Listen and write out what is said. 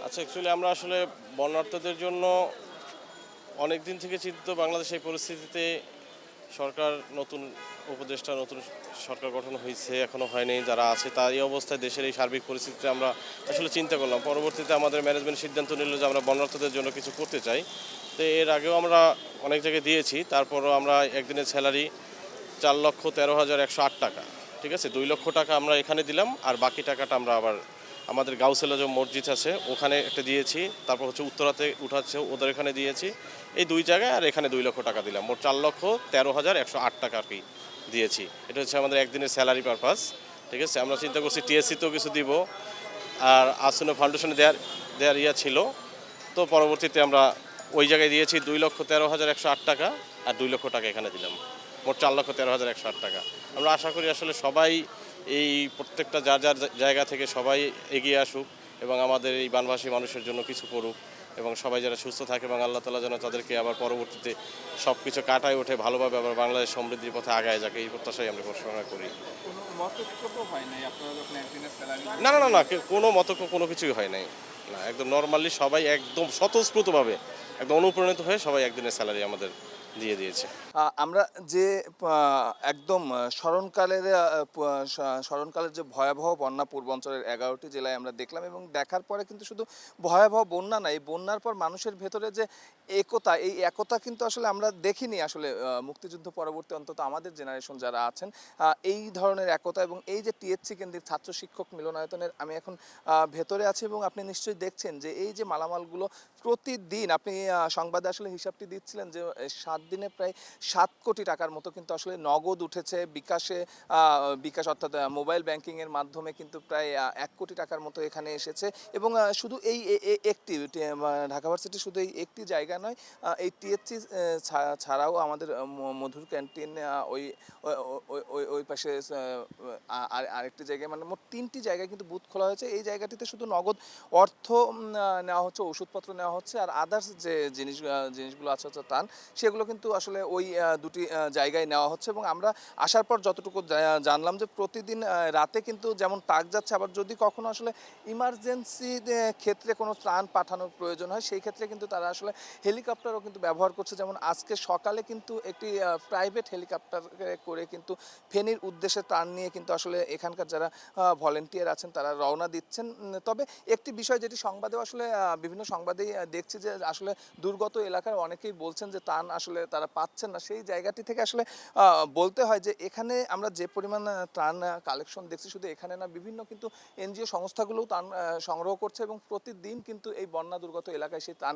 আচ্ছা, অ্যাকচুয়ালি আমরা আসলে বন্যার্তদের জন্য অনেক দিন থেকে চিন্তিত। বাংলাদেশ এই পরিস্থিতিতে সরকার নতুন উপদেষ্টা, নতুন সরকার গঠন হয়েছে, এখনও হয়নি। যারা আছে তার এই অবস্থায় দেশের এই সার্বিক পরিস্থিতিতে আমরা আসলে চিন্তা করলাম। পরবর্তীতে আমাদের ম্যানেজমেন্ট সিদ্ধান্ত নিল যে আমরা বন্যার্তদের জন্য কিছু করতে চাই। তো এর আগেও আমরা অনেক জায়গায় দিয়েছি। তারপরও আমরা একদিনের স্যালারি 4,13,108 টাকা, ঠিক আছে, 2 লক্ষ টাকা আমরা এখানে দিলাম। আর বাকি টাকাটা আমরা আবার আমাদের গাউসেলা যে মসজিদ আছে ওখানে একটা দিয়েছি। তারপর হচ্ছে উত্তরাতে উঠাচ্ছে ওদের এখানে দিয়েছি। এই 2 জায়গায় আর এখানে 2 লক্ষ টাকা দিলাম। মোট 4,13,108 টাকা আর কি দিয়েছি। এটা হচ্ছে আমাদের একদিনের স্যালারি পারপাস, ঠিক আছে। আমরা চিন্তা করছি টিএসসিতেও কিছু দিব, আর আসুনো ফাউন্ডেশনে দেওয়ার ছিল। তো পরবর্তীতে আমরা ওই জায়গায় দিয়েছি 2,13,108 টাকা, আর 2 লক্ষ টাকা এখানে দিলাম। মোট 4,13,108 টাকা। আমরা আশা করি আসলে সবাই এই প্রত্যেকটা যার যার জায়গা থেকে সবাই এগিয়ে আসুক এবং আমাদের এই বানভাসী মানুষের জন্য কিছু করুক, এবং সবাই যারা সুস্থ থাকে এবং আল্লাহ তাআলা যেন তাদেরকে আবার পরবর্তীতে সব কিছু কাটায় ওঠে, ভালোভাবে আবার বাংলাদেশ সমৃদ্ধির পথে আগায় যাকে, এই প্রত্যাশাই আমরা ঘোষণা করি। কোনো মতৈক্য হয় নাই আপনারা যখন একদিনের স্যালারি? না না না না, কোনো মতক্য কোনো কিছুই হয় নাই। না, একদম নর্মালি সবাই একদম স্বতঃস্ফূর্তভাবে একদম অনুপ্রাণিত হয়ে সবাই একদিনের স্যালারি আমাদের দিয়ে দিয়েছে। আমরা যে একদম স্মরণকালের যে ভয়াবহ বন্যা পূর্বাঞ্চলের 11টি জেলায় আমরা দেখলাম, এবং দেখার পরে কিন্তু শুধু ভয়াবহ বন্যা না, এই বন্যার পর মানুষের ভেতরে যে একতা, এই একতা কিন্তু আসলে আমরা দেখিনি আসলে মুক্তিযুদ্ধ পরবর্তী, অন্তত আমাদের জেনারেশন যারা আছেন, এই ধরনের একতা। এবং এই যে টিএসসি কেন্দ্রিক ছাত্র শিক্ষক মিলনায়তনের আমি এখন ভেতরে আছি, এবং আপনি নিশ্চয়ই দেখছেন যে এই যে মালামালগুলো প্রতিদিন আপনি সংবাদে আসলে হিসাবটি দিচ্ছিলেন যে 7 দিনে প্রায় 7 কোটি টাকার মতো কিন্তু আসলে নগদ উঠেছে বিকাশ অর্থাৎ মোবাইল ব্যাংকিংয়ের মাধ্যমে কিন্তু প্রায় 1 কোটি টাকার মতো এখানে এসেছে। এবং শুধু এই একটি ঢাকা ভার্সিটি শুধু এই একটি জায়গা নয়, এই টিএসসি ছাড়াও আমাদের মধুর ক্যান্টিন, ওই ওই পাশে আরেকটি জায়গায়, মানে মোট 3টি জায়গায় কিন্তু বুথ খোলা হয়েছে। এই জায়গাটিতে শুধু নগদ অর্থ নেওয়া হচ্ছে, ওষুধপত্র নেওয়া হচ্ছে, আর আদার্স যে জিনিসগুলো আছে হচ্ছে ত্রাণ, সেগুলো কিন্তু আসলে ওই দুটি জায়গায় নেওয়া হচ্ছে। এবং আমরা আসার পর যতটুকু জানলাম যে প্রতিদিন রাতে কিন্তু যেমন ট্রাক যাচ্ছে, আবার যদি কখনো আসলে ইমার্জেন্সি ক্ষেত্রে কোনো ত্রাণ পাঠানোর প্রয়োজন হয়, সেই ক্ষেত্রে কিন্তু তারা আসলে হেলিকপ্টারও কিন্তু ব্যবহার করছে। যেমন আজকে সকালে কিন্তু একটি প্রাইভেট হেলিকপ্টার করে কিন্তু ফেনীর উদ্দেশ্যে ত্রাণ নিয়ে কিন্তু আসলে এখানকার যারা ভলেন্টিয়ার আছেন তারা রওনা দিচ্ছেন। তবে একটি বিষয় যেটি সংবাদেও আসলে বিভিন্ন সংবাদেই দেখছি যে আসলে দুর্গত এলাকার অনেকেই বলছেন যে ত্রাণ আসলে তারা পাচ্ছেন না। সেই জায়গাটি থেকে আসলে বলতে হয় যে এখানে আমরা যে পরিমাণ ত্রাণ কালেকশন দেখছি, শুধু এখানে না, বিভিন্ন কিন্তু এনজিও সংস্থাগুলোও ত্রাণ সংগ্রহ করছে, এবং প্রতিদিন কিন্তু এই বন্যা দুর্গত এলাকায় সেই ত্রাণ